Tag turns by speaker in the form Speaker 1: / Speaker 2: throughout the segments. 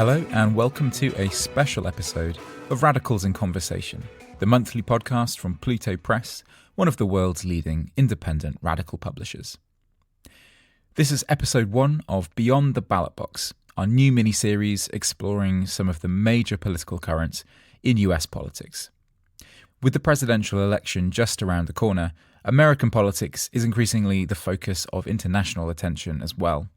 Speaker 1: Hello and welcome to a special episode of Radicals in Conversation, the monthly podcast from Pluto Press, one of the world's leading independent radical publishers. This is episode 1 of Beyond the Ballot Box, our new mini-series exploring some of the major political currents in US politics. With the presidential election just around the corner, American politics is increasingly the focus of international attention as well.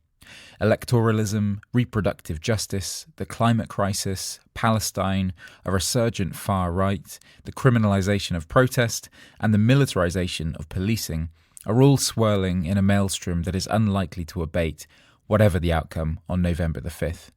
Speaker 1: Electoralism, reproductive justice, the climate crisis, Palestine, a resurgent far right, the criminalization of protest, and the militarization of policing are all swirling in a maelstrom that is unlikely to abate, whatever the outcome on November the 5th.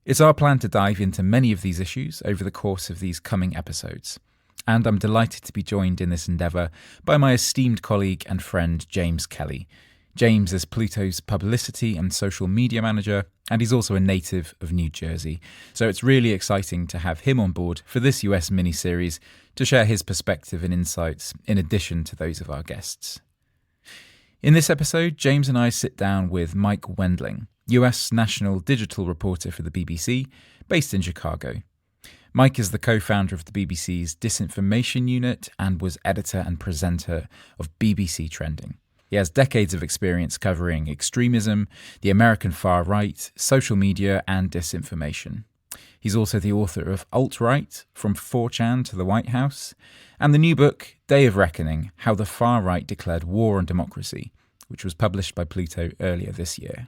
Speaker 1: It's our plan to dive into many of these issues over the course of these coming episodes, and I'm delighted to be joined in this endeavour by my esteemed colleague and friend James Kelly. James is Pluto's publicity and social media manager, and he's also a native of New Jersey. So it's really exciting to have him on board for this US mini-series to share his perspective and insights in addition to those of our guests. In this episode, James and I sit down with Mike Wendling, US national digital reporter for the BBC, based in Chicago. Mike is the co-founder of the BBC's Disinformation Unit and was editor and presenter of BBC Trending. He has decades of experience covering extremism, the American far right, social media, and disinformation. He's also the author of Alt-Right, From 4chan to the White House, and the new book, Day of Reckoning, How the Far Right Declared War on Democracy, which was published by Pluto earlier this year.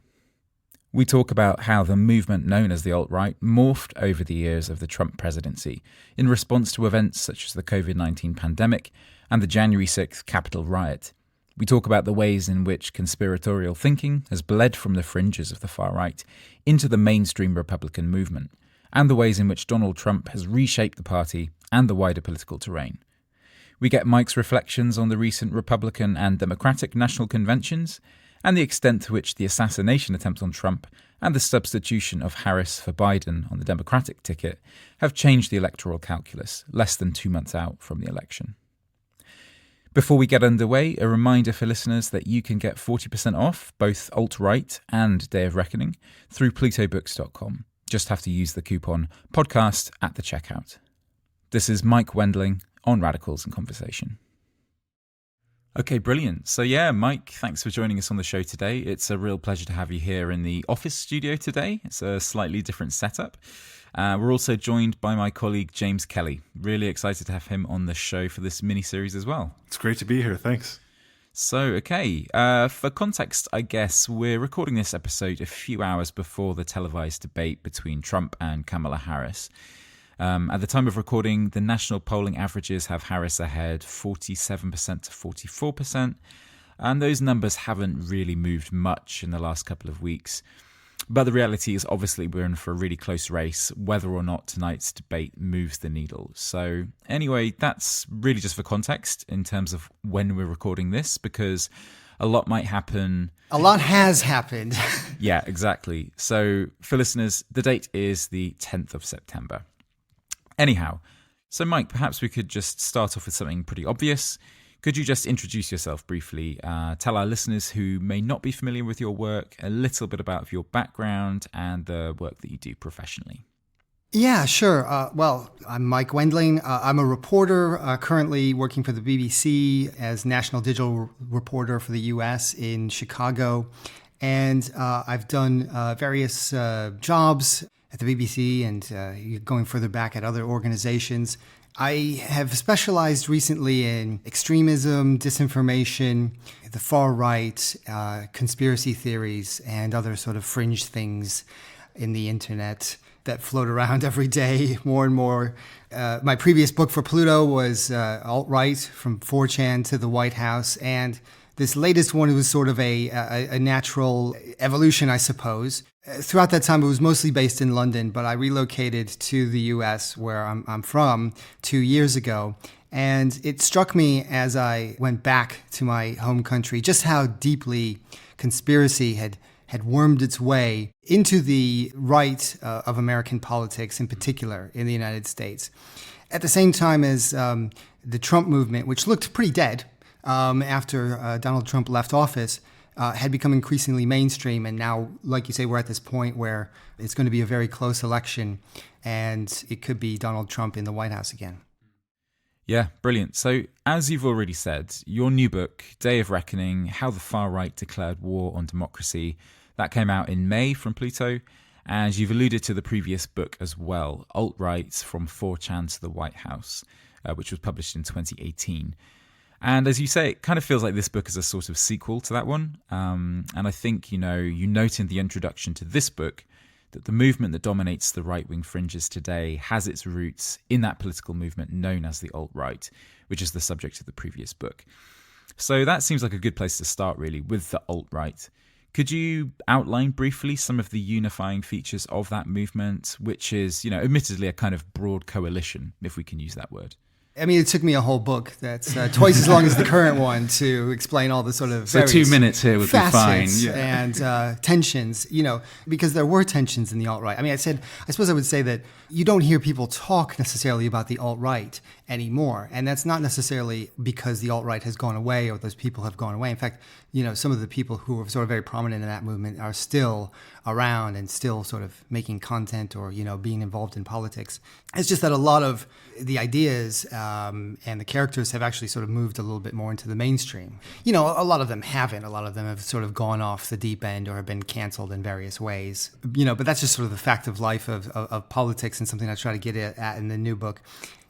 Speaker 1: We talk about how the movement known as the alt-right morphed over the years of the Trump presidency in response to events such as the COVID-19 pandemic and the January 6th Capitol riot. We talk about the ways in which conspiratorial thinking has bled from the fringes of the far right into the mainstream Republican movement, and the ways in which Donald Trump has reshaped the party and the wider political terrain. We get Mike's reflections on the recent Republican and Democratic national conventions, and the extent to which the assassination attempt on Trump and the substitution of Harris for Biden on the Democratic ticket have changed the electoral calculus less than 2 months out from the election. Before we get underway, a reminder for listeners that you can get 40% off both Alt-Right and Day of Reckoning through plutobooks.com. Just have to use the coupon podcast at the checkout. This is Mike Wendling on Radicals in Conversation. Okay, brilliant. So Mike, thanks for joining us on the show today. It's a real pleasure to have you here in the office studio today. It's a slightly different setup. We're also joined by my colleague James Kelly. Really excited to have him on the show for this mini-series as well.
Speaker 2: It's great to be here, thanks.
Speaker 1: So, for context, I guess we're recording this episode a few hours before the televised debate between Trump and Kamala Harris. At the time of recording, the national polling averages have Harris ahead 47% to 44%, and those numbers haven't really moved much in the last couple of weeks. But the reality is obviously we're in for a really close race, whether or not tonight's debate moves the needle. So anyway, that's really just for context in terms of when we're recording this, because a lot might happen.
Speaker 3: A lot has happened.
Speaker 1: Yeah, exactly. So for listeners, the date is the 10th of September. Anyhow, so Mike, perhaps we could just start off with something pretty obvious. Could you just introduce yourself briefly, tell our listeners who may not be familiar with your work a little bit about your background and the work that you do professionally?
Speaker 3: Yeah, sure. I'm Mike Wendling. I'm a reporter currently working for the BBC as national digital reporter for the US in Chicago. And I've done various jobs at the BBC and going further back at other organizations. I have specialized recently in extremism, disinformation, the far right, conspiracy theories, and other sort of fringe things in the internet that float around every day more and more. My previous book for Pluto was Alt-Right, From 4chan to the White House, and this latest one was sort of a natural evolution, I suppose. Throughout that time, it was mostly based in London, but I relocated to the US, where I'm from, 2 years ago. And it struck me as I went back to my home country just how deeply conspiracy had wormed its way into the right of American politics, in particular in the United States. At the same time as the Trump movement, which looked pretty dead after Donald Trump left office, had become increasingly mainstream. And now, like you say, we're at this point where it's going to be a very close election and it could be Donald Trump in the White House again.
Speaker 1: Yeah, brilliant. So, as you've already said, your new book, Day of Reckoning, How the Far Right Declared War on Democracy, that came out in May from Pluto. And you've alluded to the previous book as well, Alt-Right From 4chan to the White House, which was published in 2018. And as you say, it kind of feels like this book is a sort of sequel to that one. And I think, you note in the introduction to this book that the movement that dominates the right-wing fringes today has its roots in that political movement known as the alt-right, which is the subject of the previous book. So that seems like a good place to start, really, with the alt-right. Could you outline briefly some of the unifying features of that movement, which is, admittedly a kind of broad coalition, if we can use that word?
Speaker 3: I mean, it took me a whole book that's twice as long as the current one to explain all the sort of
Speaker 2: so 2 minutes here would be fine.
Speaker 3: And tensions, because there were tensions in the alt-right. I mean, I suppose I would say that you don't hear people talk necessarily about the alt-right anymore. And that's not necessarily because the alt-right has gone away or those people have gone away. In fact, some of the people who were sort of very prominent in that movement are still around and still sort of making content or, being involved in politics. It's just that a lot of the ideas and the characters have actually sort of moved a little bit more into the mainstream. A lot of them haven't. A lot of them have sort of gone off the deep end or have been canceled in various ways. But that's just sort of the fact of life of politics and something I try to get at in the new book.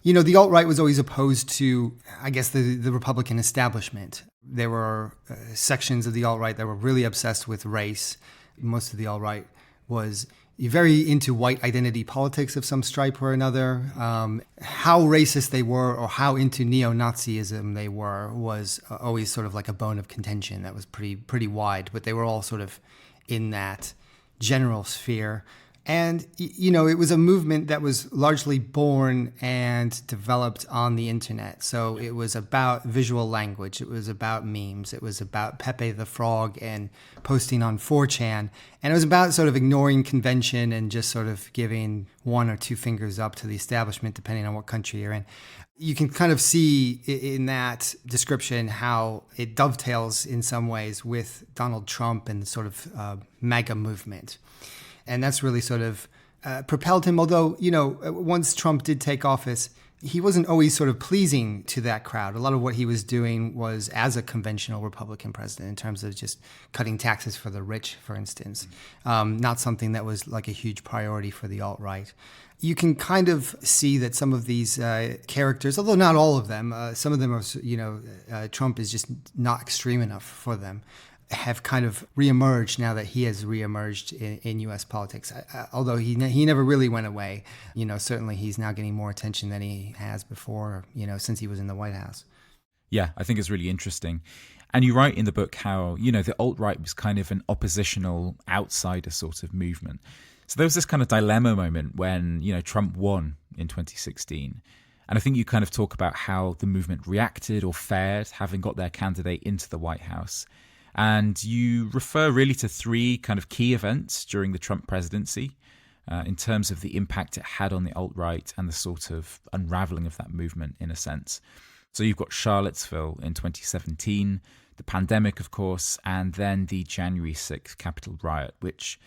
Speaker 3: The alt-right was always opposed to, I guess, the Republican establishment. There were sections of the alt-right that were really obsessed with race. Most of the alt-right was very into white identity politics of some stripe or another. How racist they were or how into neo-Nazism they were was always sort of like a bone of contention that was pretty wide, but they were all sort of in that general sphere. And, it was a movement that was largely born and developed on the internet. So it was about visual language. It was about memes. It was about Pepe the Frog and posting on 4chan. And it was about sort of ignoring convention and just sort of giving 1 or 2 fingers up to the establishment, depending on what country you're in. You can kind of see in that description how it dovetails in some ways with Donald Trump and the sort of MAGA movement. And that's really sort of propelled him, although, once Trump did take office, he wasn't always sort of pleasing to that crowd. A lot of what he was doing was as a conventional Republican president in terms of just cutting taxes for the rich, for instance, not something that was like a huge priority for the alt-right. You can kind of see that some of these characters, although not all of them, some of them are, Trump is just not extreme enough for them, have kind of reemerged now that he has reemerged in U.S. politics. Although he never really went away, certainly he's now getting more attention than he has before, since he was in the White House.
Speaker 1: Yeah, I think it's really interesting. And you write in the book how, the alt-right was kind of an oppositional outsider sort of movement. So there was this kind of dilemma moment when, Trump won in 2016. And I think you kind of talk about how the movement reacted or fared, having got their candidate into the White House. And you refer really to 3 kind of key events during the Trump presidency in terms of the impact it had on the alt-right and the sort of unraveling of that movement in a sense. So you've got Charlottesville in 2017, the pandemic, of course, and then the January 6th Capitol riot, which,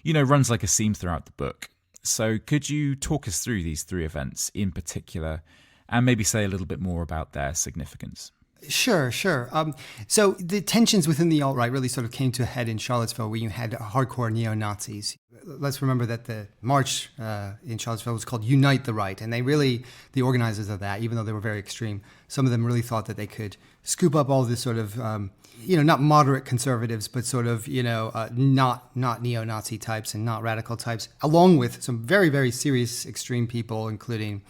Speaker 1: runs like a theme throughout the book. So could you talk us through these 3 events in particular and maybe say a little bit more about their significance?
Speaker 3: Sure. So the tensions within the alt-right really sort of came to a head in Charlottesville, where you had hardcore neo-Nazis. Let's remember that the march in Charlottesville was called Unite the Right. And the organizers of that, even though they were very extreme, some of them really thought that they could scoop up all this sort of, not moderate conservatives, but sort of, not neo-Nazi types and not radical types, along with some very, very serious extreme people, including,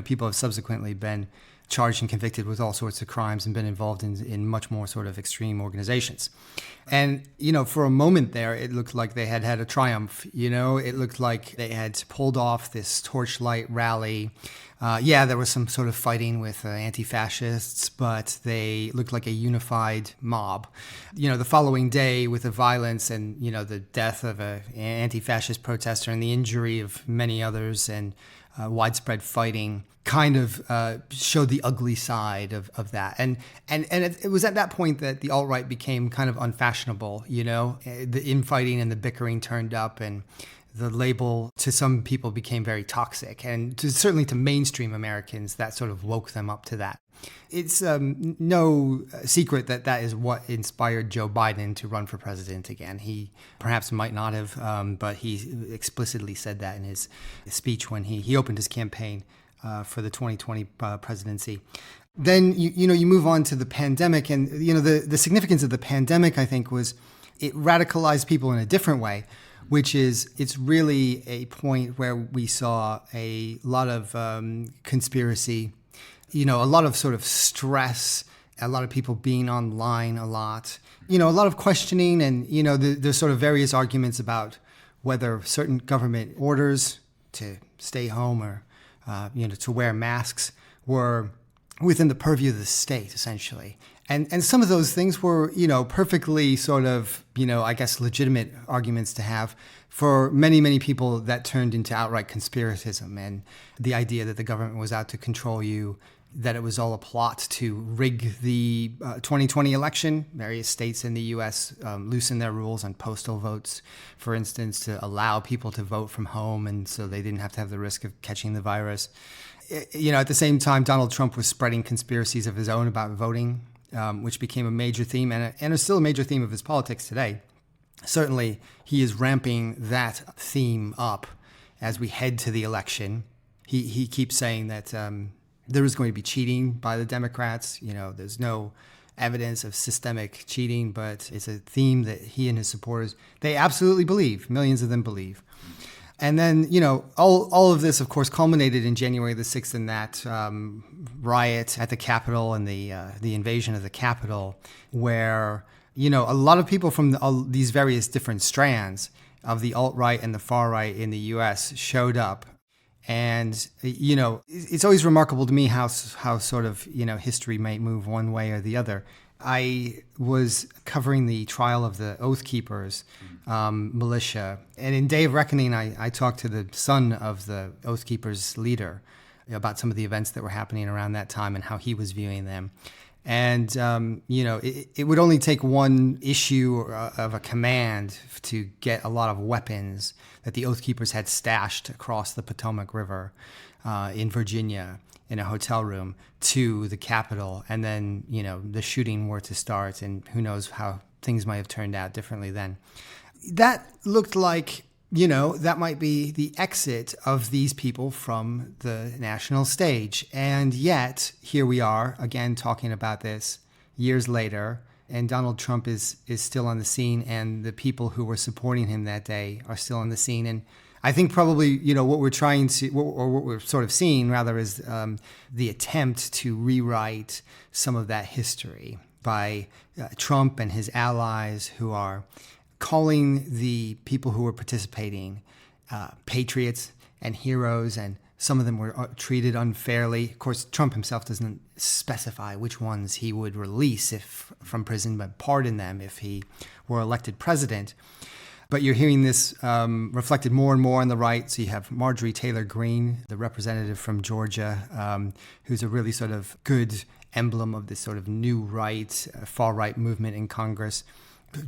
Speaker 3: people have subsequently been charged and convicted with all sorts of crimes and been involved in much more sort of extreme organizations. And, for a moment there, it looked like they had a triumph. It looked like they had pulled off this torchlight rally. There was some sort of fighting with anti-fascists, but they looked like a unified mob. The following day, with the violence and, the death of an anti-fascist protester and the injury of many others, and widespread fighting kind of showed the ugly side of that. And it was at that point that the alt-right became kind of unfashionable, the infighting and the bickering turned up, and the label to some people became very toxic. And certainly to mainstream Americans, that sort of woke them up to that. It's no secret that is what inspired Joe Biden to run for president again. He perhaps might not have, but he explicitly said that in his speech when he opened his campaign for the 2020 presidency. Then, you move on to the pandemic. And, the significance of the pandemic, I think, was it radicalized people in a different way, which is it's really a point where we saw a lot of conspiracy, a lot of sort of stress, a lot of people being online a lot, a lot of questioning. And, there's sort of various arguments about whether certain government orders to stay home or, to wear masks were within the purview of the state, essentially. And some of those things were, perfectly sort of, I guess, legitimate arguments to have. For many, many people, that turned into outright conspiracism and the idea that the government was out to control you, that it was all a plot to rig the 2020 election. Various states in the U.S. Loosened their rules on postal votes, for instance, to allow people to vote from home, and so they didn't have to have the risk of catching the virus. At the same time, Donald Trump was spreading conspiracies of his own about voting, which became a major theme and is still a major theme of his politics today. Certainly, he is ramping that theme up as we head to the election. He keeps saying that there is going to be cheating by the Democrats. There's no evidence of systemic cheating, but it's a theme that he and his supporters, they absolutely believe. Millions of them believe. And then, all of this, of course, culminated in January the 6th in that riot at the Capitol and the invasion of the Capitol, where, a lot of people from all these various different strands of the alt-right and the far-right in the U.S. showed up. And, it's always remarkable to me how sort of, history might move one way or the other. I was covering the trial of the Oath Keepers militia. And in Day of Reckoning, I talked to the son of the Oath Keepers leader about some of the events that were happening around that time and how he was viewing them. And, it would only take one issue of a command to get a lot of weapons that the Oath Keepers had stashed across the Potomac River in Virginia in a hotel room to the Capitol. And then, the shooting were to start, and who knows how things might have turned out differently then. That looked like, that might be the exit of these people from the national stage. And yet, here we are, again, talking about this years later, and Donald Trump is still on the scene, and the people who were supporting him that day are still on the scene. And I think probably, what we're trying to, or what we're sort of seeing, rather, is the attempt to rewrite some of that history by Trump and his allies, who are calling the people who were participating patriots and heroes, and some of them were treated unfairly. Of course, Trump himself doesn't specify which ones he would release if from prison, but pardon them if he were elected president. But you're hearing this reflected more and more on the right. So you have Marjorie Taylor Greene, the representative from Georgia, who's a really sort of good emblem of this sort of new right, far-right movement in Congress.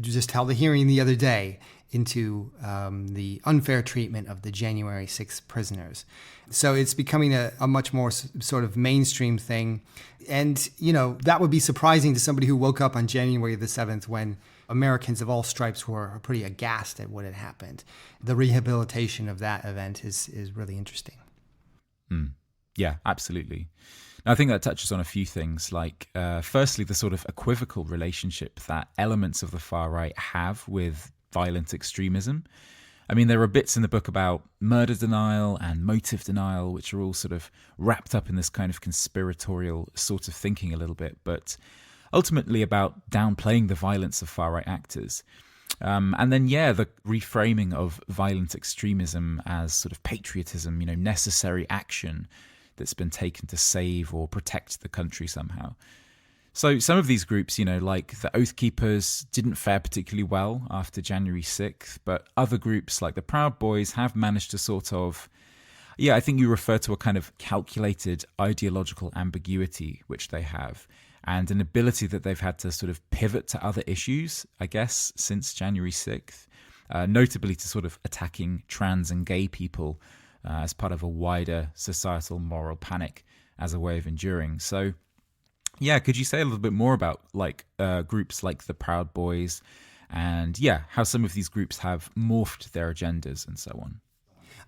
Speaker 3: Just held a hearing the other day into the unfair treatment of the January 6th prisoners. So it's becoming a much more sort of mainstream thing. And, that would be surprising to somebody who woke up on January the 7th when Americans of all stripes were pretty aghast at what had happened. The rehabilitation of that event is really interesting.
Speaker 1: Yeah, absolutely. I think that touches on a few things, like firstly, the sort of equivocal relationship that elements of the far right have with violent extremism. I mean, there are bits in the book about murder denial and motive denial, which are all sort of wrapped up in this kind of conspiratorial sort of thinking a little bit, but ultimately about downplaying the violence of far right actors. And then, the reframing of violent extremism as sort of patriotism, necessary action that's been taken to save or protect the country somehow. So some of these groups, like the Oath Keepers, didn't fare particularly well after January 6th, but other groups like the Proud Boys have managed to sort of, Yeah, I think you refer to a kind of calculated ideological ambiguity which they have, and an ability that they've had to sort of pivot to other issues, I guess, since January 6th, notably to sort of attacking trans and gay people as part of a wider societal moral panic as a way of enduring. So, yeah, could you say a little bit more about like groups like the Proud Boys and, yeah, how some of these groups have morphed their agendas and so on?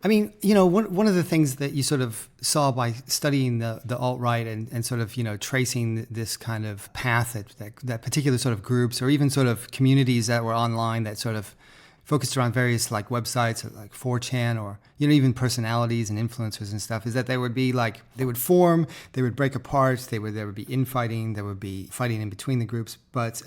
Speaker 3: I mean, one of the things that you sort of saw by studying the alt-right and sort of, tracing this kind of path that particular sort of groups or even sort of communities that were online that sort of focused around various like websites like 4chan or, even personalities and influencers and stuff, is that they would form, they would break apart, there would be infighting, there would be fighting in between the groups, but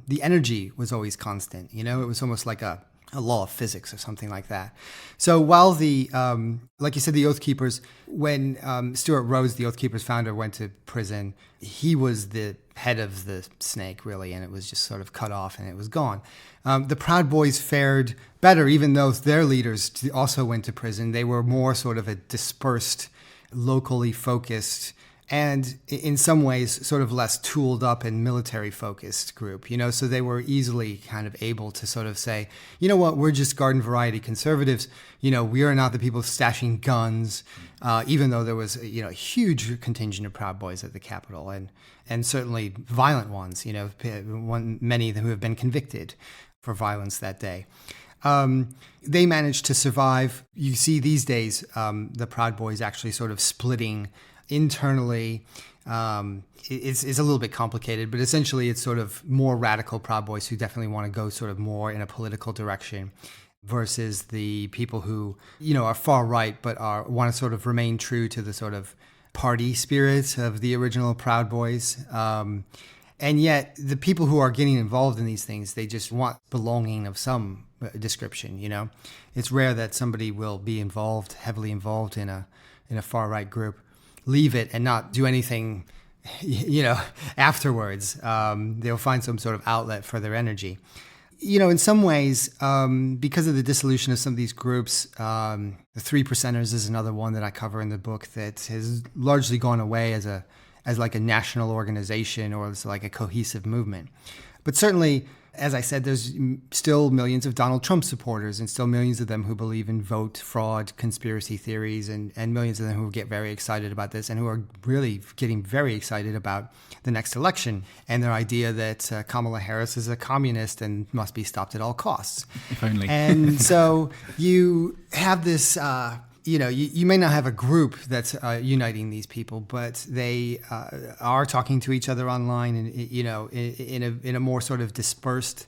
Speaker 3: the energy was always constant. It was almost like a law of physics or something like that. So while like you said, the Oath Keepers, when Stuart Rhodes, the Oath Keepers founder, went to prison, he was the head of the snake, really, and it was just sort of cut off and it was gone. The Proud Boys fared better, even though their leaders also went to prison. They were more sort of a dispersed, locally focused, and in some ways sort of less tooled up and military focused group, so they were easily kind of able to sort of say, what, we're just garden variety conservatives, we are not the people stashing guns, even though there was, a huge contingent of Proud Boys at the Capitol and certainly violent ones, many of them who have been convicted for violence that day. They managed to survive. You see these days, the Proud Boys actually sort of splitting internally. It's a little bit complicated, but essentially it's sort of more radical Proud Boys who definitely want to go sort of more in a political direction versus the people who, are far right but want to sort of remain true to the sort of party spirit of the original Proud Boys. And yet the people who are getting involved in these things, they just want belonging of some description, It's rare that somebody will be heavily involved in a far right group, leave it and not do anything, afterwards. They'll find some sort of outlet for their energy. In some ways, because of the dissolution of some of these groups, the Three Percenters is another one that I cover in the book that has largely gone away as like a national organization or as like a cohesive movement. But certainly, as I said, there's still millions of Donald Trump supporters and still millions of them who believe in vote fraud, conspiracy theories, and millions of them who get very excited about this and who are really getting very excited about the next election and their idea that Kamala Harris is a communist and must be stopped at all costs.
Speaker 1: If only.
Speaker 3: And so you have this... you may not have a group that's uniting these people, but they are talking to each other online and, in a more sort of dispersed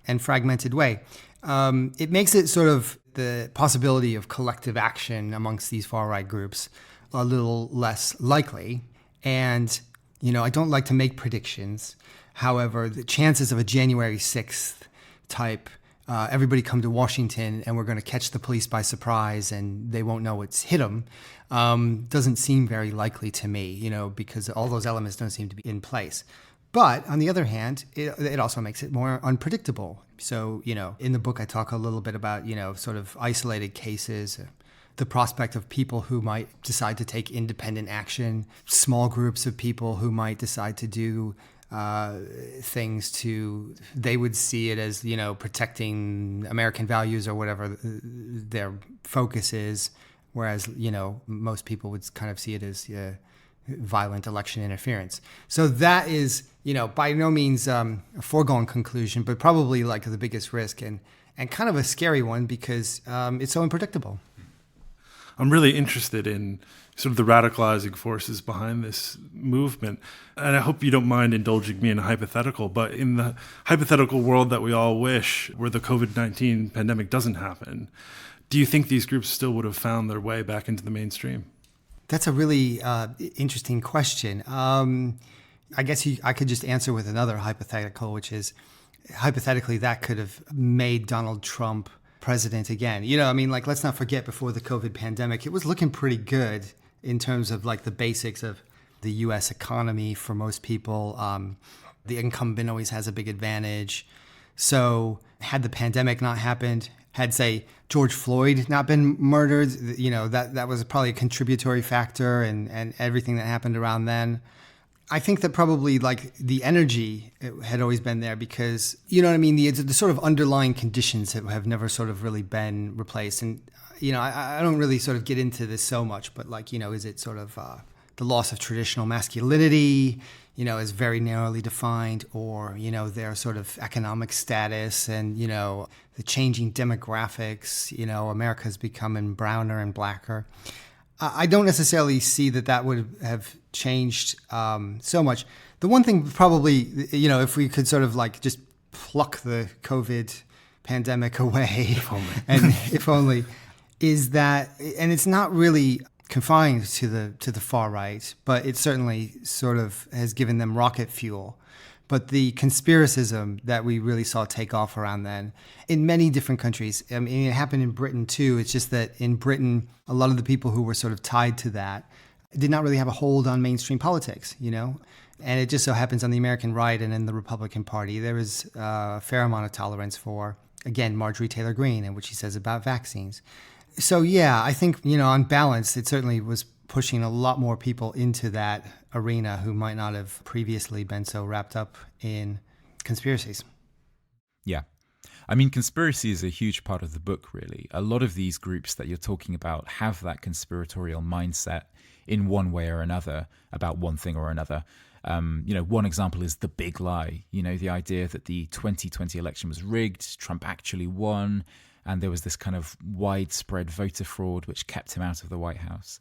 Speaker 3: and fragmented way. It makes it sort of the possibility of collective action amongst these far-right groups a little less likely. And, I don't like to make predictions. However, the chances of a January 6th type everybody come to Washington and we're going to catch the police by surprise and they won't know it's hit them, doesn't seem very likely to me, because all those elements don't seem to be in place. But on the other hand, it also makes it more unpredictable. So, in the book, I talk a little bit about, sort of isolated cases, the prospect of people who might decide to take independent action, small groups of people who might decide to do things they would see it as, protecting American values or whatever their focus is. Whereas, most people would kind of see it as violent election interference. So that is, by no means a foregone conclusion, but probably like the biggest risk and kind of a scary one because it's so unpredictable.
Speaker 2: I'm really interested in sort of the radicalizing forces behind this movement. And I hope you don't mind indulging me in a hypothetical, but in the hypothetical world that we all wish, where the COVID-19 pandemic doesn't happen, do you think these groups still would have found their way back into the mainstream?
Speaker 3: That's a really interesting question. I guess I could just answer with another hypothetical, which is hypothetically that could have made Donald Trump president again. Let's not forget before the COVID pandemic, it was looking pretty good in terms of like the basics of the U.S. economy for most people. The incumbent always has a big advantage. So had the pandemic not happened, had, say, George Floyd not been murdered, that was probably a contributory factor and everything that happened around then. I think that probably like the energy had always been there because, you know what I mean, the sort of underlying conditions have never sort of really been replaced. And, I don't really sort of get into this so much, but like, is it sort of the loss of traditional masculinity, is very narrowly defined, or, their sort of economic status and, the changing demographics, America's becoming browner and blacker. I don't necessarily see that would have changed so much. The one thing probably, if we could sort of like just pluck the COVID pandemic away, if only, is that, and it's not really confined to the far right, but it certainly sort of has given them rocket fuel. But the conspiracism that we really saw take off around then in many different countries, I mean, it happened in Britain too. It's just that in Britain, a lot of the people who were sort of tied to that did not really have a hold on mainstream politics, And it just so happens on the American right and in the Republican Party, there is a fair amount of tolerance for, again, Marjorie Taylor Greene and what she says about vaccines. So, yeah, I think, on balance, it certainly was pushing a lot more people into that arena who might not have previously been so wrapped up in conspiracies.
Speaker 1: Yeah. I mean, conspiracy is a huge part of the book, really. A lot of these groups that you're talking about have that conspiratorial mindset in one way or another about one thing or another. One example is the big lie, the idea that the 2020 election was rigged, Trump actually won, and there was this kind of widespread voter fraud which kept him out of the White House.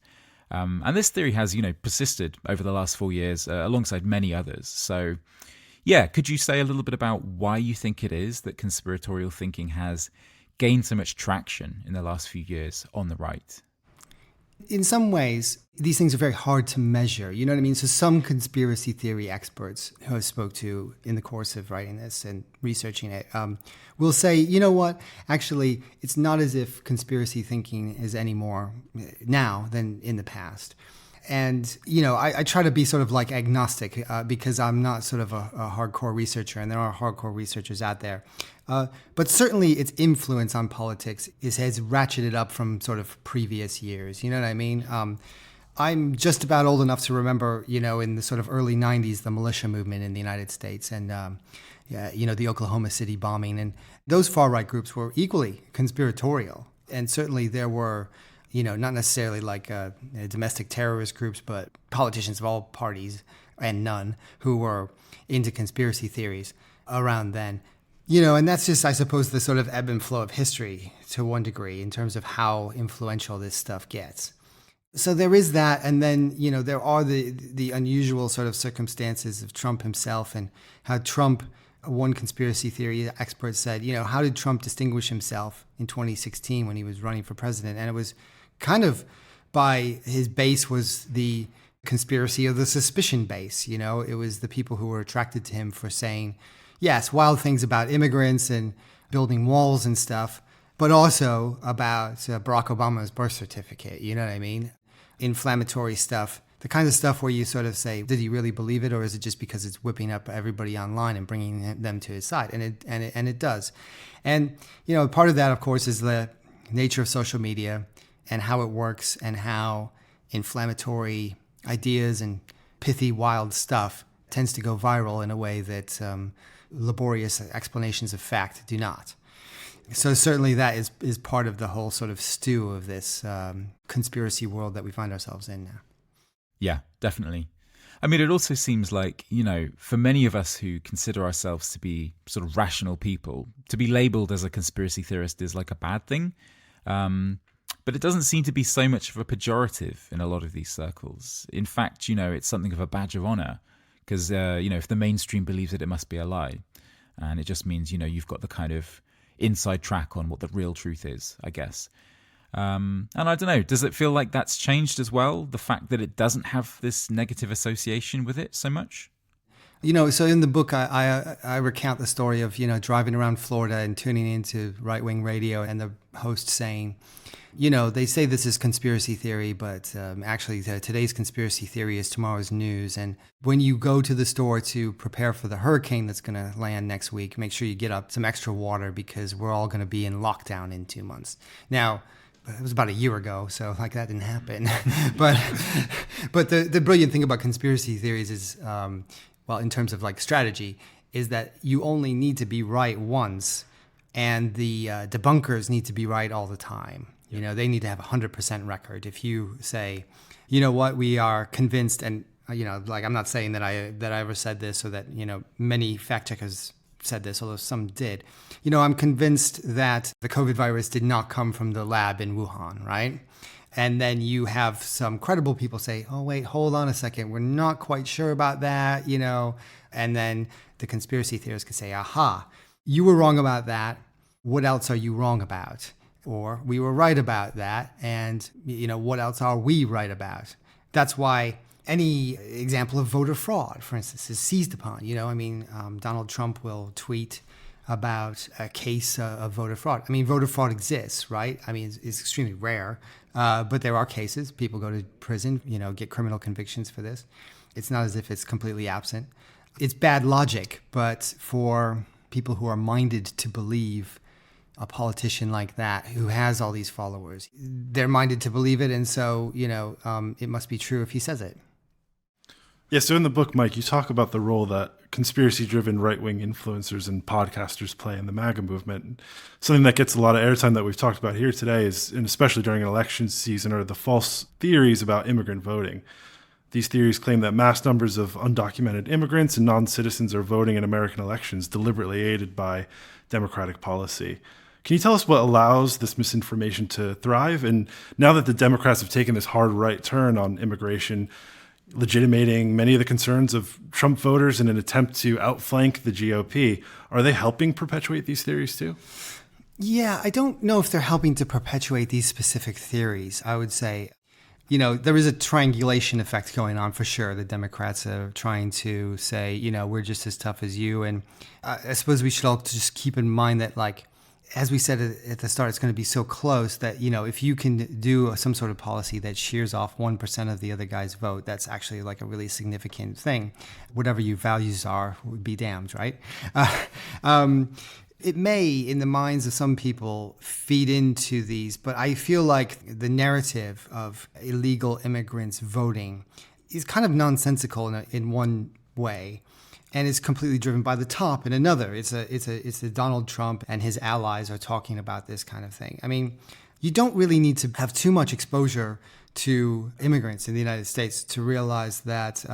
Speaker 1: And this theory has, persisted over the last 4 years alongside many others. So, yeah, could you say a little bit about why you think it is that conspiratorial thinking has gained so much traction in the last few years on the right?
Speaker 3: In some ways, these things are very hard to measure. You know what I mean? So some conspiracy theory experts who I spoke to in the course of writing this and researching it will say, you know what? Actually, it's not as if conspiracy thinking is any more now than in the past. And, I try to be sort of like agnostic because I'm not sort of a hardcore researcher, and there are hardcore researchers out there. But certainly its influence on politics has ratcheted up from sort of previous years. You know what I mean? I'm just about old enough to remember, in the sort of early 90s, the militia movement in the United States and, the Oklahoma City bombing. And those far-right groups were equally conspiratorial. And certainly there were, not necessarily like domestic terrorist groups, but politicians of all parties and none who were into conspiracy theories around then. And that's just, I suppose, the sort of ebb and flow of history to one degree in terms of how influential this stuff gets. So there is that. And then, there are the unusual sort of circumstances of Trump himself and how Trump, one conspiracy theory expert said, how did Trump distinguish himself in 2016 when he was running for president? And it was kind of by his base was the conspiracy of the suspicion base. It was the people who were attracted to him for saying, yes, wild things about immigrants and building walls and stuff, but also about Barack Obama's birth certificate. You know what I mean? Inflammatory stuff, the kind of stuff where you sort of say, did he really believe it, or is it just because it's whipping up everybody online and bringing them to his side? And it does. And, part of that, of course, is the nature of social media and how it works and how inflammatory ideas and pithy, wild stuff tends to go viral in a way that laborious explanations of fact do not. So certainly that is part of the whole sort of stew of this conspiracy world that we find ourselves in now.
Speaker 1: Yeah, definitely. I mean, it also seems like, for many of us who consider ourselves to be sort of rational people, to be labeled as a conspiracy theorist is like a bad thing. But it doesn't seem to be so much of a pejorative in a lot of these circles. In fact, it's something of a badge of honor because, if the mainstream believes it, it must be a lie. And it just means, you've got the kind of inside track on what the real truth is, I guess. And I don't know, does it feel like that's changed as well? The fact that it doesn't have this negative association with it so much?
Speaker 3: So in the book, I recount the story of, driving around Florida and tuning into right-wing radio and the host saying, they say this is conspiracy theory, but actually today's conspiracy theory is tomorrow's news. And when you go to the store to prepare for the hurricane that's going to land next week, make sure you get up some extra water because we're all going to be in lockdown in 2 months. Now, it was about a year ago, so that didn't happen. but the brilliant thing about conspiracy theories is, in terms of strategy, is that you only need to be right once, and the debunkers need to be right all the time. They need to have a 100% record. If you say, we are convinced, and I'm not saying that I ever said this, or that many fact checkers said this, although some did. I'm convinced that the COVID virus did not come from the lab in Wuhan, right? And then you have some credible people say, oh, wait, hold on a second. We're not quite sure about that, And then the conspiracy theorists can say, aha, you were wrong about that. What else are you wrong about? Or we were right about that. And, what else are we right about? That's why any example of voter fraud, for instance, is seized upon. Donald Trump will tweet about a case of voter fraud. Voter fraud exists, right? It's extremely rare, but there are cases. People go to prison, get criminal convictions for this. It's not as if it's completely absent. It's bad logic, but for people who are minded to believe a politician like that who has all these followers, they're minded to believe it, and so, it must be true if he says it.
Speaker 2: Yeah, so in the book, Mike, you talk about the role that conspiracy-driven right-wing influencers and podcasters play in the MAGA movement. Something that gets a lot of airtime that we've talked about here today is, and especially during an election season, are the false theories about immigrant voting. These theories claim that mass numbers of undocumented immigrants and non-citizens are voting in American elections, deliberately aided by Democratic policy. Can you tell us what allows this misinformation to thrive? And now that the Democrats have taken this hard right turn on immigration, legitimating many of the concerns of Trump voters in an attempt to outflank the GOP, are they helping perpetuate these theories too?
Speaker 3: Yeah, I don't know if they're helping to perpetuate these specific theories. I would say, there is a triangulation effect going on for sure. The Democrats are trying to say, we're just as tough as you. And I suppose we should all just keep in mind that, as we said at the start, it's going to be so close that, if you can do some sort of policy that shears off 1% of the other guy's vote, that's actually a really significant thing. Whatever your values are, would be damned, right? It may, in the minds of some people, feed into these, but I feel like the narrative of illegal immigrants voting is kind of nonsensical in one way, and it's completely driven by the top in another. It's the Donald Trump and his allies are talking about this kind of thing. You don't really need to have too much exposure to immigrants in the United States to realize that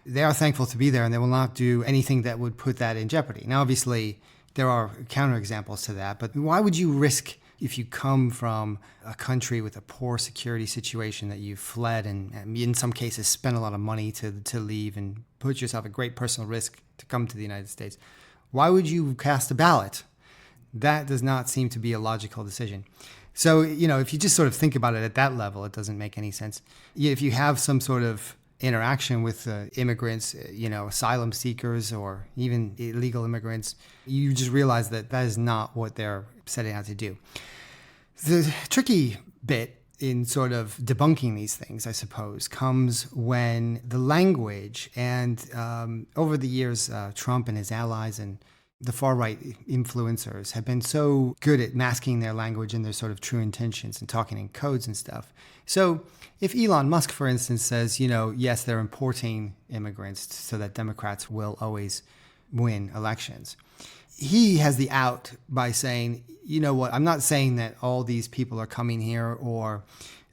Speaker 3: they are thankful to be there and they will not do anything that would put that in jeopardy. Now, obviously, there are counterexamples to that, but why would you risk, if you come from a country with a poor security situation, that you fled and in some cases spent a lot of money to leave and put yourself at great personal risk to come to the United States? Why would you cast a ballot? That does not seem to be a logical decision. So, if you just sort of think about it at that level, it doesn't make any sense. If you have some sort of interaction with immigrants, asylum seekers or even illegal immigrants, you just realize that is not what they're setting out to do. The tricky bit in sort of debunking these things, I suppose, comes when the language and over the years, Trump and his allies and the far-right influencers have been so good at masking their language and their sort of true intentions and talking in codes and stuff. So if Elon Musk, for instance, says, yes, they're importing immigrants so that Democrats will always win elections, he has the out by saying, I'm not saying that all these people are coming here or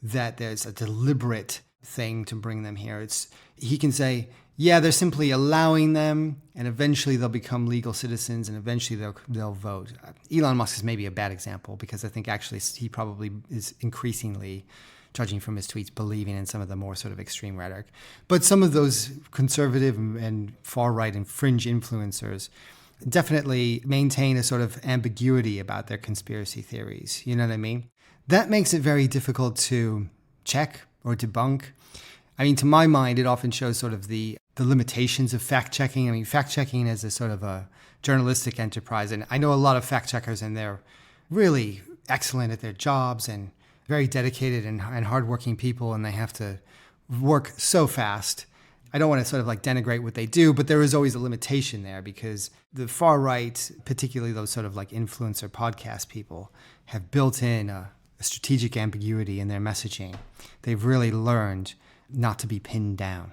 Speaker 3: that there's a deliberate thing to bring them here. He can say, yeah, they're simply allowing them, and eventually they'll become legal citizens, and eventually they'll vote. Elon Musk is maybe a bad example because I think actually he probably is increasingly, judging from his tweets, believing in some of the more sort of extreme rhetoric. But some of those conservative and far-right and fringe influencers definitely maintain a sort of ambiguity about their conspiracy theories. You know what I mean? That makes it very difficult to check or debunk. I mean, to my mind, it often shows sort of the limitations of fact-checking. I mean, fact-checking is a sort of a journalistic enterprise. And I know a lot of fact-checkers, and they're really excellent at their jobs and very dedicated and hardworking people, and they have to work so fast. I don't want to sort of like denigrate what they do, but there is always a limitation there because the far right, particularly those sort of like influencer podcast people, have built in a strategic ambiguity in their messaging. They've really learned not to be pinned down.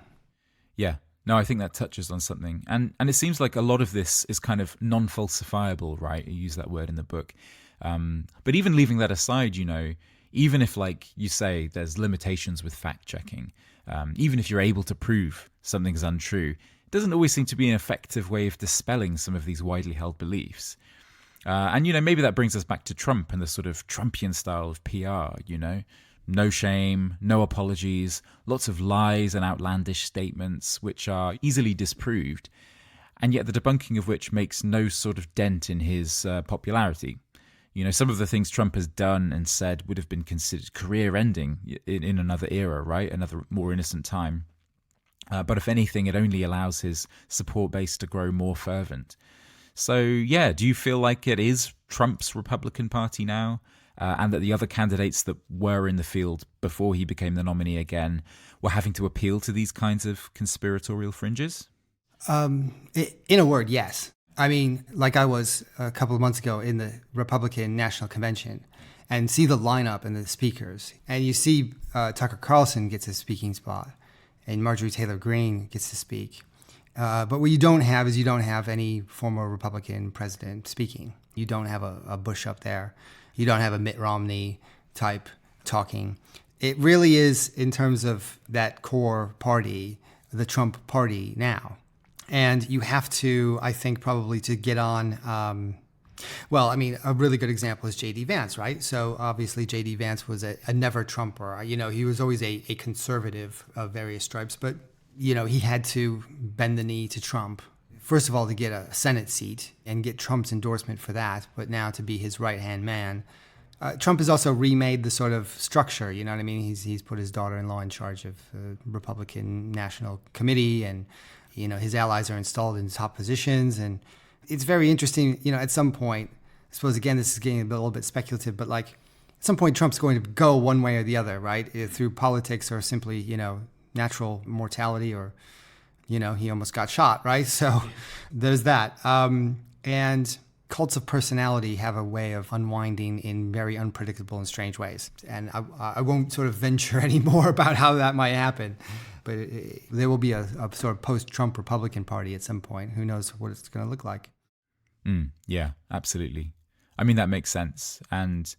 Speaker 1: Yeah. No, I think that touches on something. And it seems like a lot of this is kind of non-falsifiable, right? You use that word in the book. But even leaving that aside, even if, like you say, there's limitations with fact-checking, even if you're able to prove something's untrue, it doesn't always seem to be an effective way of dispelling some of these widely held beliefs. And maybe that brings us back to Trump and the sort of Trumpian style of PR, No shame, no apologies, lots of lies and outlandish statements which are easily disproved, and yet the debunking of which makes no sort of dent in his popularity. Some of the things Trump has done and said would have been considered career-ending in another era, right? Another more innocent time. But if anything, it only allows his support base to grow more fervent. So, yeah, do you feel like it is Trump's Republican Party now? And that the other candidates that were in the field before he became the nominee again were having to appeal to these kinds of conspiratorial fringes?
Speaker 3: In a word, yes. I mean, like I was a couple of months ago in the Republican National Convention and see the lineup and the speakers. And you see Tucker Carlson gets a speaking spot and Marjorie Taylor Greene gets to speak. But what you don't have is any former Republican president speaking. You don't have a Bush up there. You don't have a Mitt Romney type talking. It really is, in terms of that core party, the Trump party now. And you have to, I think, probably to get on, a really good example is J.D. Vance, right? So obviously J.D. Vance was a never Trumper. He was always a conservative of various stripes, but, he had to bend the knee to Trump. First of all, to get a Senate seat and get Trump's endorsement for that, but now to be his right-hand man. Trump has also remade the sort of structure, you know what I mean? He's put his daughter-in-law in charge of the Republican National Committee, and, his allies are installed in top positions. And it's very interesting, at some point, I suppose, again, this is getting a little bit speculative, but like at some point Trump's going to go one way or the other, right? Through politics or simply, natural mortality or... he almost got shot, right? So there's that. And cults of personality have a way of unwinding in very unpredictable and strange ways. And I won't sort of venture any more about how that might happen. But there will be a sort of post-Trump Republican Party at some point. Who knows what it's going to look like.
Speaker 1: Yeah, absolutely. I mean, that makes sense. And,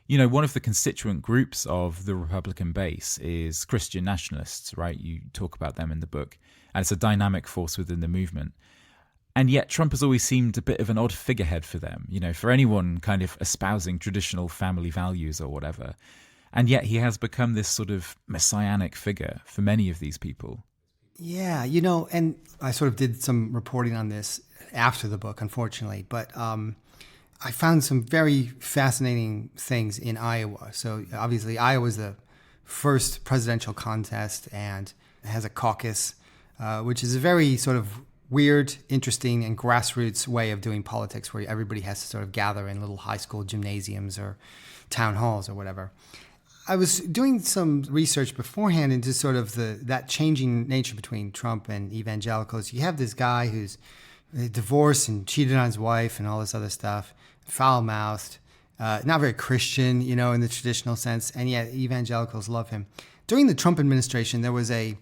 Speaker 1: one of the constituent groups of the Republican base is Christian nationalists, right? You talk about them in the book. And it's a dynamic force within the movement. And yet Trump has always seemed a bit of an odd figurehead for them, for anyone kind of espousing traditional family values or whatever. And yet he has become this sort of messianic figure for many of these people.
Speaker 3: Yeah, and I sort of did some reporting on this after the book, unfortunately, but I found some very fascinating things in Iowa. So obviously Iowa is the first presidential contest and has a caucus, which is a very sort of weird, interesting, and grassroots way of doing politics where everybody has to sort of gather in little high school gymnasiums or town halls or whatever. I was doing some research beforehand into sort of that changing nature between Trump and evangelicals. You have this guy who's divorced and cheated on his wife and all this other stuff, foul-mouthed, not very Christian, in the traditional sense, and yet evangelicals love him. During the Trump administration, there was a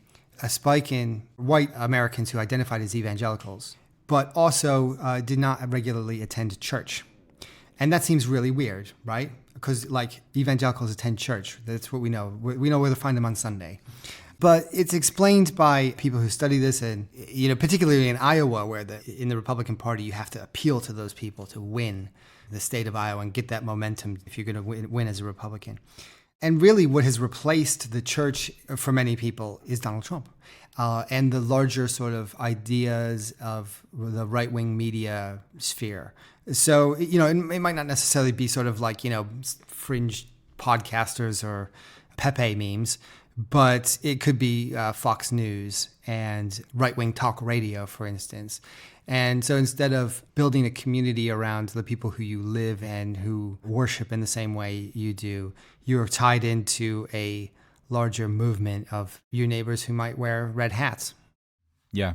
Speaker 3: spike in white Americans who identified as evangelicals, but also did not regularly attend church. And that seems really weird, right? Because like evangelicals attend church. That's what we know. We know where to find them on Sunday. But it's explained by people who study this, and particularly in Iowa, where in the Republican Party you have to appeal to those people to win the state of Iowa and get that momentum if you're going to win as a Republican. And really what has replaced the church for many people is Donald Trump and the larger sort of ideas of the right-wing media sphere. So, it might not necessarily be sort of like, fringe podcasters or Pepe memes, but it could be Fox News and right-wing talk radio, for instance. And so instead of building a community around the people who you live and who worship in the same way you do, you're tied into a larger movement of your neighbors who might wear red hats.
Speaker 1: Yeah.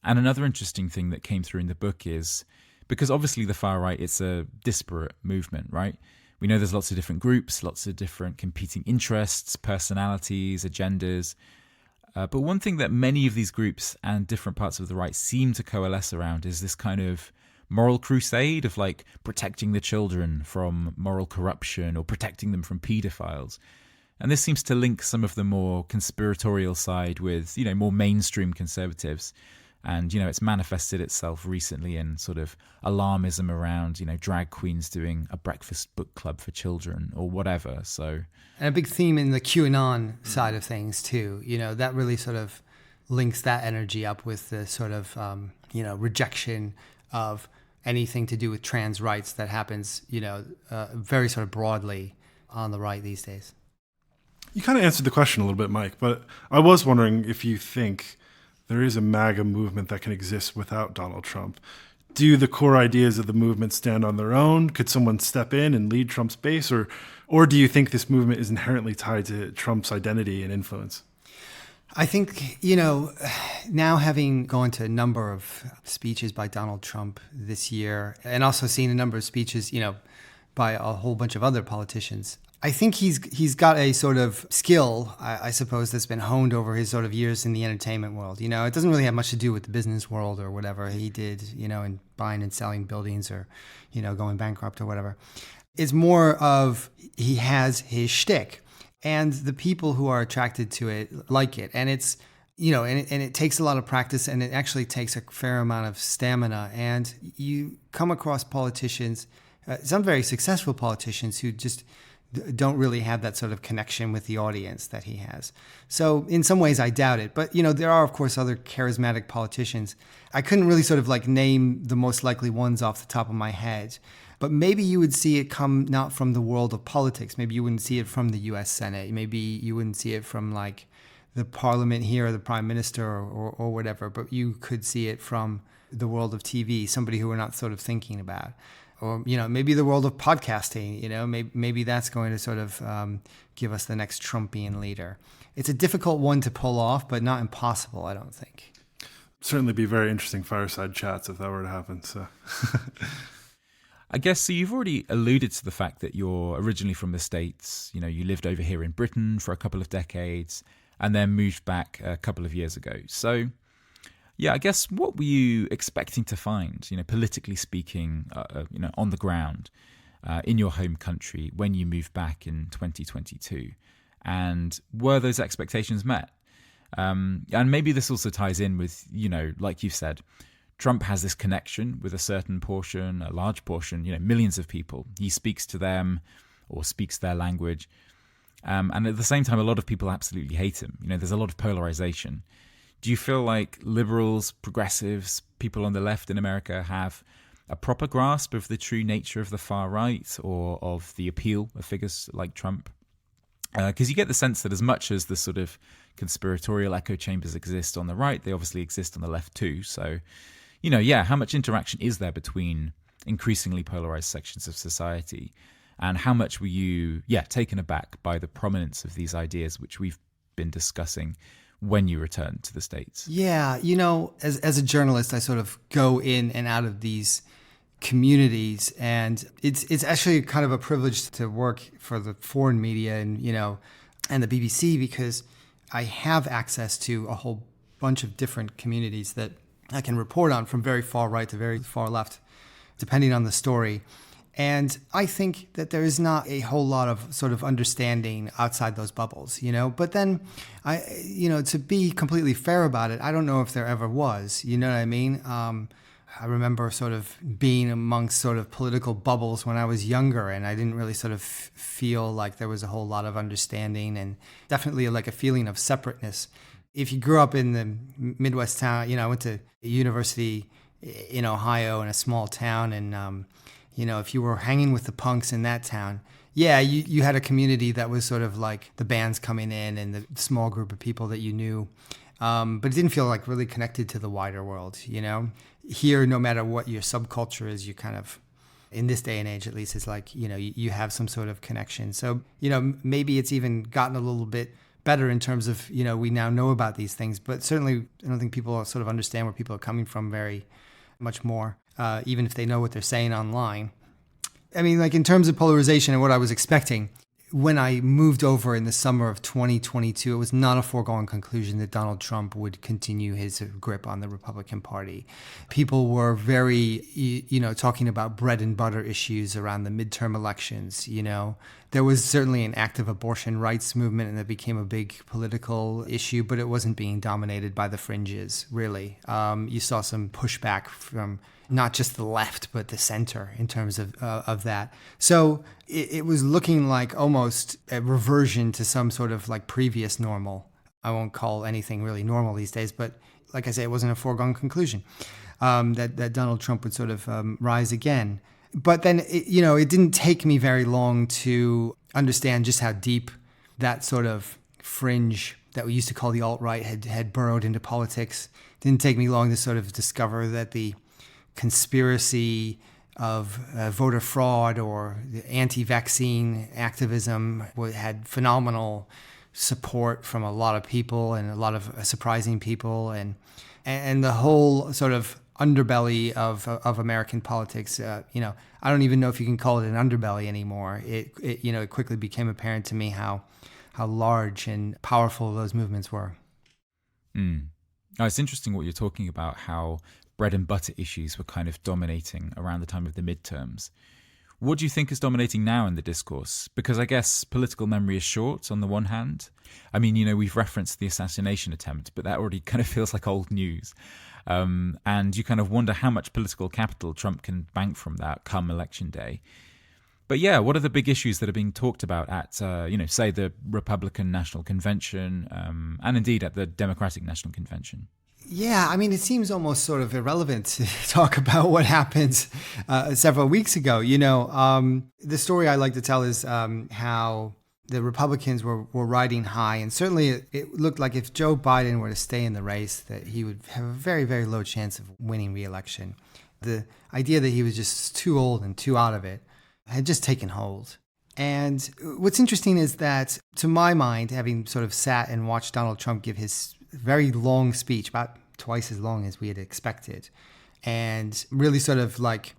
Speaker 1: And another interesting thing that came through in the book is, because obviously the far right, it's a disparate movement, right? We know there's lots of different groups, lots of different competing interests, personalities, agendas. But one thing that many of these groups and different parts of the right seem to coalesce around is this kind of moral crusade of like protecting the children from moral corruption or protecting them from paedophiles. And this seems to link some of the more conspiratorial side with, more mainstream conservatives. And, it's manifested itself recently in sort of alarmism around, drag queens doing a breakfast book club for children or whatever. So,
Speaker 3: and a big theme in the QAnon side of things, too. That really sort of links that energy up with the sort of, rejection of anything to do with trans rights that happens, very sort of broadly on the right these days.
Speaker 2: You kind of answered the question a little bit, Mike, but I was wondering if you think there is a MAGA movement that can exist without Donald Trump. Do the core ideas of the movement stand on their own? Could someone step in and lead Trump's base? Or do you think this movement is inherently tied to Trump's identity and influence?
Speaker 3: I think, now having gone to a number of speeches by Donald Trump this year and also seen a number of speeches, by a whole bunch of other politicians, I think he's got a sort of skill, I suppose, that's been honed over his sort of years in the entertainment world. It doesn't really have much to do with the business world or whatever he did, in buying and selling buildings or, going bankrupt or whatever. It's more of he has his shtick, and the people who are attracted to it like it. And it's, and it takes a lot of practice, and it actually takes a fair amount of stamina. And you come across politicians, some very successful politicians who just don't really have that sort of connection with the audience that he has. So in some ways I doubt it. But, there are, of course, other charismatic politicians. I couldn't really sort of like name the most likely ones off the top of my head. But maybe you would see it come not from the world of politics. Maybe you wouldn't see it from the U.S. Senate. Maybe you wouldn't see it from like the parliament here or the prime minister or whatever. But you could see it from the world of TV, somebody who we're not sort of thinking about. Or, maybe the world of podcasting, maybe that's going to sort of give us the next Trumpian leader. It's a difficult one to pull off, but not impossible, I don't think.
Speaker 2: Certainly be very interesting fireside chats if that were to happen. So,
Speaker 1: I guess, so you've already alluded to the fact that you're originally from the States. You lived over here in Britain for a couple of decades and then moved back a couple of years ago. So, yeah, I guess what were you expecting to find, politically speaking, on the ground in your home country when you moved back in 2022? And were those expectations met? And maybe this also ties in with, like you've said, Trump has this connection with a certain portion, a large portion, millions of people. He speaks to them or speaks their language. And at the same time, a lot of people absolutely hate him. There's a lot of polarization. Do you feel like liberals, progressives, people on the left in America have a proper grasp of the true nature of the far right or of the appeal of figures like Trump? Because you get the sense that as much as the sort of conspiratorial echo chambers exist on the right, they obviously exist on the left too. So, how much interaction is there between increasingly polarized sections of society? And how much were you, taken aback by the prominence of these ideas, which we've been discussing, when you return to the States?
Speaker 3: Yeah, as a journalist, I sort of go in and out of these communities, and it's actually kind of a privilege to work for the foreign media and the BBC, because I have access to a whole bunch of different communities that I can report on, from very far right to very far left, depending on the story. And I think that there is not a whole lot of sort of understanding outside those bubbles, But then, to be completely fair about it, I don't know if there ever was. You know what I mean? I remember sort of being amongst sort of political bubbles when I was younger, and I didn't really sort of feel like there was a whole lot of understanding, and definitely like a feeling of separateness. If you grew up in the Midwest town, I went to a university in Ohio in a small town, and if you were hanging with the punks in that town, yeah, you had a community that was sort of like the bands coming in and the small group of people that you knew. But it didn't feel like really connected to the wider world, Here, no matter what your subculture is, you kind of, in this day and age at least, it's like, you have some sort of connection. So, maybe it's even gotten a little bit better in terms of, we now know about these things. But certainly, I don't think people sort of understand where people are coming from very much more, even if they know what they're saying online. I mean, like in terms of polarization and what I was expecting, when I moved over in the summer of 2022, it was not a foregone conclusion that Donald Trump would continue his grip on the Republican Party. People were very, talking about bread and butter issues around the midterm elections, There was certainly an active abortion rights movement, and that became a big political issue, but it wasn't being dominated by the fringes, really. You saw some pushback from not just the left, but the center in terms of that. So it was looking like almost a reversion to some sort of like previous normal. I won't call anything really normal these days, but like I say, it wasn't a foregone conclusion that Donald Trump would sort of rise again. But then, it didn't take me very long to understand just how deep that sort of fringe that we used to call the alt-right had burrowed into politics. It didn't take me long to sort of discover that the conspiracy of voter fraud or the anti-vaccine activism had phenomenal support from a lot of people and a lot of surprising people, and the whole sort of underbelly of American politics. I don't even know if you can call it an underbelly anymore. It quickly became apparent to me how large and powerful those movements were.
Speaker 1: Oh, it's interesting what you're talking about, how bread and butter issues were kind of dominating around the time of the midterms. What do you think is dominating now in the discourse? Because I guess political memory is short on the one hand. I mean, we've referenced the assassination attempt, but that already kind of feels like old news. And you kind of wonder how much political capital Trump can bank from that come election day. But yeah, what are the big issues that are being talked about at, say the Republican National Convention and indeed at the Democratic National Convention?
Speaker 3: Yeah, I mean, it seems almost sort of irrelevant to talk about what happened several weeks ago. The story I like to tell is how the Republicans were riding high. And certainly it looked like if Joe Biden were to stay in the race, that he would have a very, very low chance of winning re-election. The idea that he was just too old and too out of it had just taken hold. And what's interesting is that, to my mind, having sort of sat and watched Donald Trump give his very long speech, about twice as long as we had expected, and really sort of like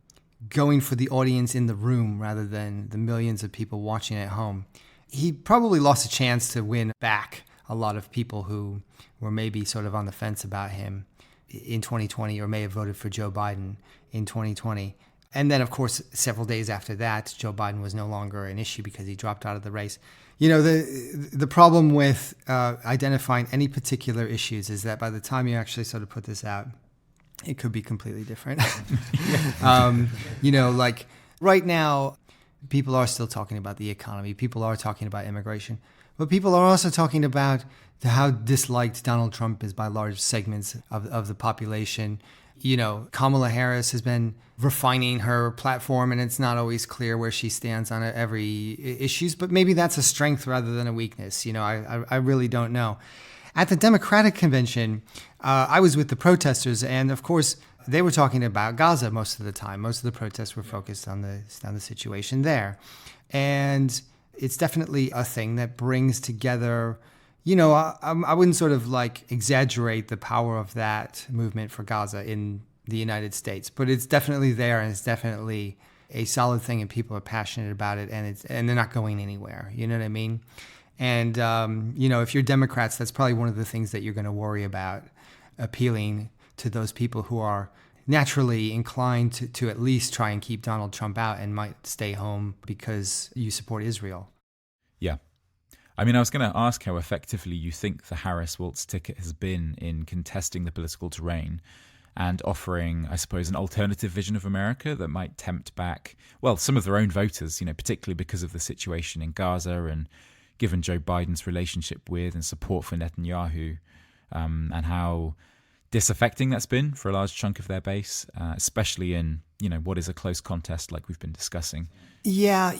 Speaker 3: going for the audience in the room rather than the millions of people watching at home, he probably lost a chance to win back a lot of people who were maybe sort of on the fence about him in 2020 or may have voted for Joe Biden in 2020. And then, of course, several days after that, Joe Biden was no longer an issue because he dropped out of the race. The problem with identifying any particular issues is that by the time you actually sort of put this out, it could be completely different. Like right now, people are still talking about the economy. People are talking about immigration. But people are also talking about how disliked Donald Trump is by large segments of the population. Kamala Harris has been refining her platform, and it's not always clear where she stands on every issues, but maybe that's a strength rather than a weakness. I really don't know. At the Democratic convention, I was with the protesters, and of course, they were talking about Gaza most of the time. Most of the protests were focused on the situation there. And it's definitely a thing that brings together, I wouldn't sort of like exaggerate the power of that movement for Gaza in the United States, but it's definitely there, and it's definitely a solid thing, and people are passionate about it, and they're not going anywhere. You know what I mean? And, if you're Democrats, that's probably one of the things that you're going to worry about, appealing to those people who are naturally inclined to at least try and keep Donald Trump out and might stay home because you support Israel.
Speaker 1: Yeah. I mean, I was going to ask how effectively you think the Harris-Walz ticket has been in contesting the political terrain and offering, I suppose, an alternative vision of America that might tempt back, well, some of their own voters, particularly because of the situation in Gaza and given Joe Biden's relationship with and support for Netanyahu, and how disaffecting that's been for a large chunk of their base, especially in, what is a close contest like we've been discussing.
Speaker 3: Yeah,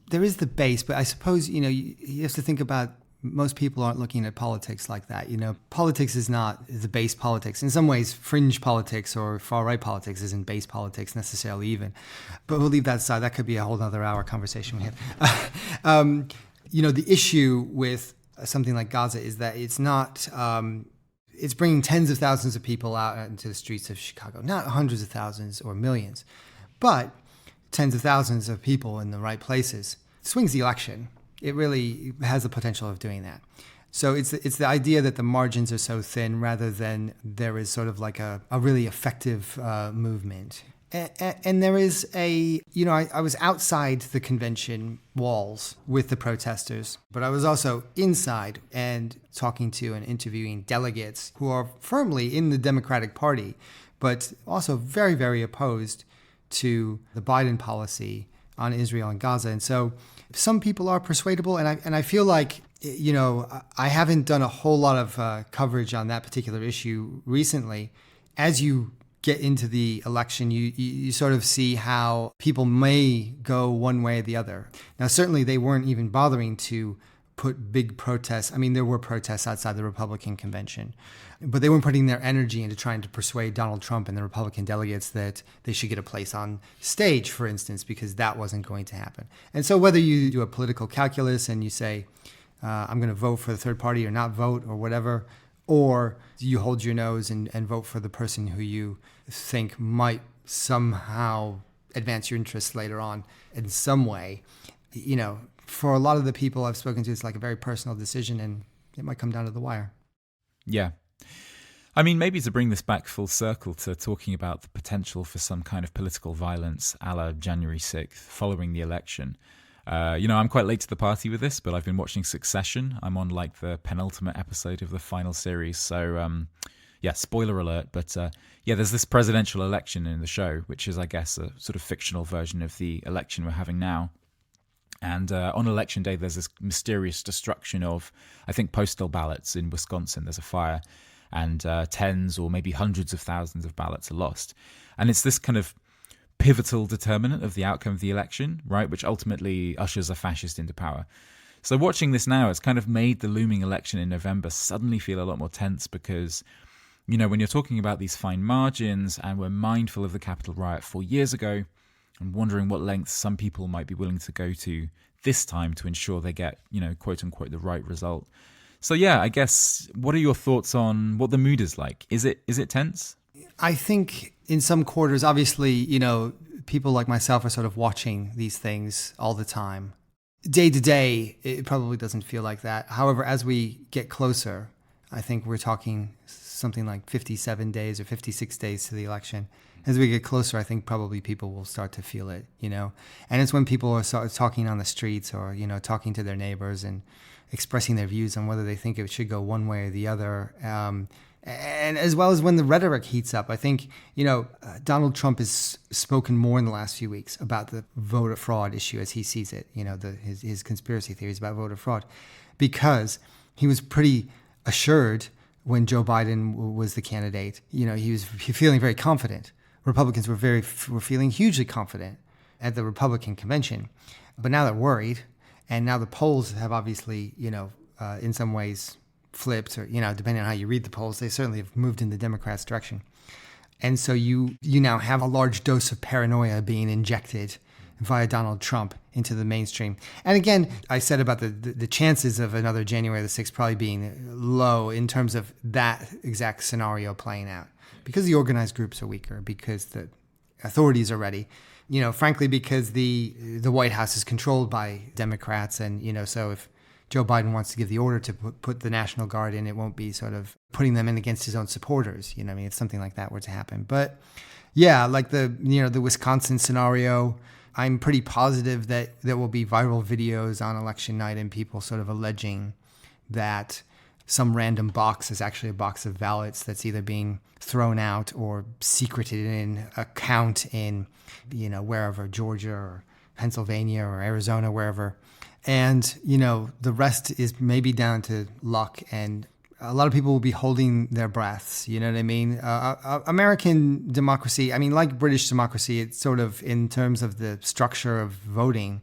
Speaker 3: there is the base, but I suppose, you have to think about most people aren't looking at politics like that. Politics is not the base politics. In some ways, fringe politics or far-right politics isn't base politics necessarily even. But we'll leave that aside. That could be a whole other hour conversation we have. The issue with something like Gaza is that it's not... it's bringing tens of thousands of people out into the streets of Chicago. Not hundreds of thousands or millions, but tens of thousands of people in the right places. It swings the election. It really has the potential of doing that. So it's the idea that the margins are so thin rather than there is sort of like a really effective movement. And there is I was outside the convention walls with the protesters, but I was also inside and talking to and interviewing delegates who are firmly in the Democratic Party, but also very, very opposed to the Biden policy on Israel and Gaza. And so some people are persuadable, and I feel like, I haven't done a whole lot of coverage on that particular issue recently. As you get into the election, you sort of see how people may go one way or the other. Now, certainly they weren't even bothering to put big protests. I mean, there were protests outside the Republican convention, but they weren't putting their energy into trying to persuade Donald Trump and the Republican delegates that they should get a place on stage, for instance, because that wasn't going to happen. And so whether you do a political calculus and you say, I'm going to vote for the third party or not vote or whatever, or you hold your nose and vote for the person who you think might somehow advance your interests later on in some way, for a lot of the people I've spoken to, it's like a very personal decision, and it might come down to the wire.
Speaker 1: Yeah. I mean, maybe to bring this back full circle to talking about the potential for some kind of political violence a la January 6th following the election. I'm quite late to the party with this, but I've been watching Succession. I'm on like the penultimate episode of the final series. So, spoiler alert. But there's this presidential election in the show, which is, I guess, a sort of fictional version of the election we're having now. And on election day, there's this mysterious destruction of, I think, postal ballots in Wisconsin. There's a fire, and tens or maybe hundreds of thousands of ballots are lost. And it's this kind of pivotal determinant of the outcome of the election, right, which ultimately ushers a fascist into power. So watching this now, it's kind of made the looming election in November suddenly feel a lot more tense because, when you're talking about these fine margins and we're mindful of the Capitol riot 4 years ago, and wondering what lengths some people might be willing to go to this time to ensure they get, quote unquote, the right result. So I guess, what are your thoughts on what the mood is like? Is it tense?
Speaker 3: I think in some quarters, obviously, people like myself are sort of watching these things all the time. Day to day, it probably doesn't feel like that. However, as we get closer, I think we're talking something like 57 days or 56 days to the election. As we get closer, I think probably people will start to feel it, And it's when people are talking on the streets or, talking to their neighbors and expressing their views on whether they think it should go one way or the other. And as well as when the rhetoric heats up. I think, Donald Trump has spoken more in the last few weeks about the voter fraud issue as he sees it, his conspiracy theories about voter fraud, because he was pretty assured when Joe Biden was the candidate. He was feeling very confident. Republicans were feeling hugely confident at the Republican convention, but now they're worried, and now the polls have obviously, in some ways flipped, or depending on how you read the polls, they certainly have moved in the Democrats' direction, and so you now have a large dose of paranoia being injected via Donald Trump into the mainstream. And again, I said about the chances of another January the 6th probably being low in terms of that exact scenario playing out. Because the organized groups are weaker, because the authorities are ready, frankly, because the White House is controlled by Democrats. And, so if Joe Biden wants to give the order to put the National Guard in, it won't be sort of putting them in against his own supporters. If something like that were to happen. But like the Wisconsin scenario, I'm pretty positive that there will be viral videos on election night and people sort of alleging that some random box is actually a box of ballots that's either being thrown out or secreted in a count in, wherever, Georgia or Pennsylvania or Arizona, wherever. And, the rest is maybe down to luck and a lot of people will be holding their breaths. You know what I mean? American democracy, I mean, like British democracy, it's sort of, in terms of the structure of voting,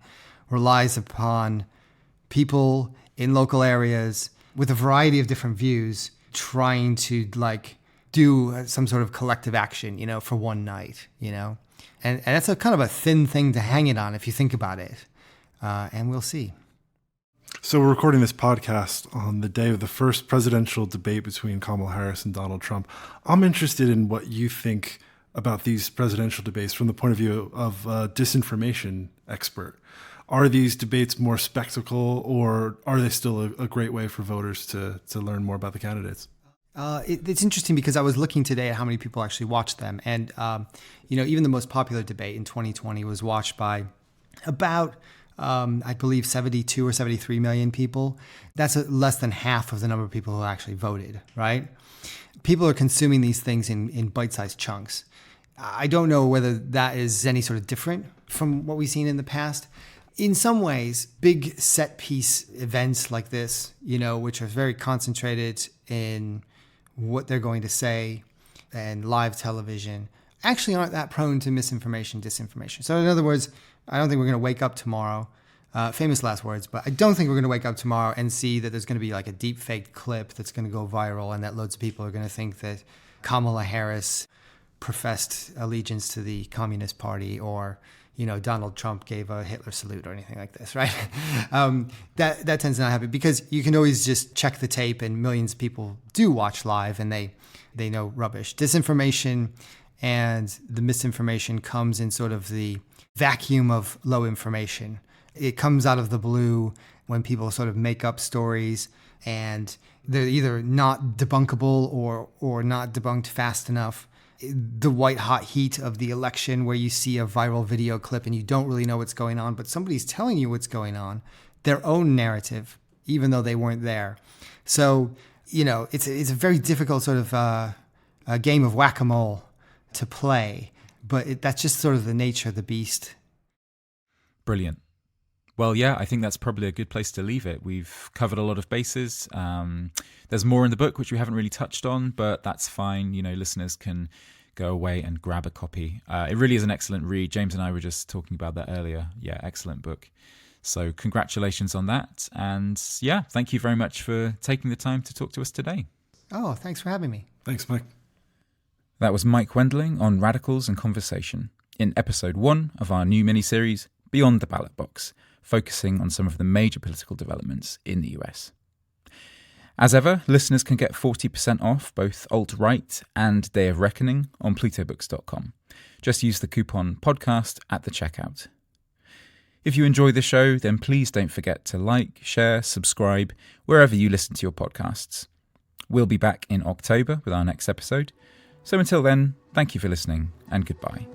Speaker 3: relies upon people in local areas with a variety of different views trying to like do some sort of collective action, you know, for one night, you know? And that's a kind of a thin thing to hang it on if you think about it. And we'll see.
Speaker 2: So we're recording this podcast on the day of the first presidential debate between Kamala Harris and Donald Trump. I'm interested in what you think about these presidential debates from the point of view of a disinformation expert. Are these debates more spectacle, or are they still a great way for voters to learn more about the candidates?
Speaker 3: It's interesting because I was looking today at how many people actually watched them. And, you know, even the most popular debate in 2020 was watched by about, I believe, 72 or 73 million people. That's less than half of the number of people who actually voted, right? People are consuming these things in bite-sized chunks. I don't know whether that is any sort of different from what we've seen in the past. In some ways, big set-piece events like this, you know, which are very concentrated in what they're going to say and live television, actually aren't that prone to misinformation, disinformation. So in other words, I don't think we're going to wake up tomorrow, famous last words, but I don't think we're going to wake up tomorrow and see that there's going to be like a deep faked clip that's going to go viral and that loads of people are going to think that Kamala Harris professed allegiance to the Communist Party, or, you know, Donald Trump gave a Hitler salute or anything like this, right? That tends to not happen because you can always just check the tape, and millions of people do watch live and they know rubbish. Disinformation and the misinformation comes in sort of the vacuum of low information. It comes out of the blue when people sort of make up stories and they're either not debunkable or not debunked fast enough. The white hot heat of the election where you see a viral video clip and you don't really know what's going on, but somebody's telling you what's going on, their own narrative, even though they weren't there. So, you know, it's a very difficult sort of a game of whack-a-mole to play, but that's just sort of the nature of the beast.
Speaker 1: Brilliant. Well, yeah, I think that's probably a good place to leave it. We've covered a lot of bases. There's more in the book, which we haven't really touched on, but that's fine. You know, listeners can go away and grab a copy. It really is an excellent read. James and I were just talking about that earlier. Yeah, excellent book. So congratulations on that. And yeah, thank you very much for taking the time to talk to us today.
Speaker 3: Oh, thanks for having me.
Speaker 2: Thanks, Mike.
Speaker 1: That was Mike Wendling on Radicals and Conversation in episode 1 of our new miniseries, Beyond the Ballot Box, focusing on some of the major political developments in the US. As ever, listeners can get 40% off both Alt-Right and Day of Reckoning on plutobooks.com. Just use the coupon podcast at the checkout. If you enjoy the show, then please don't forget to like, share, subscribe, wherever you listen to your podcasts. We'll be back in October with our next episode. So until then, thank you for listening and goodbye.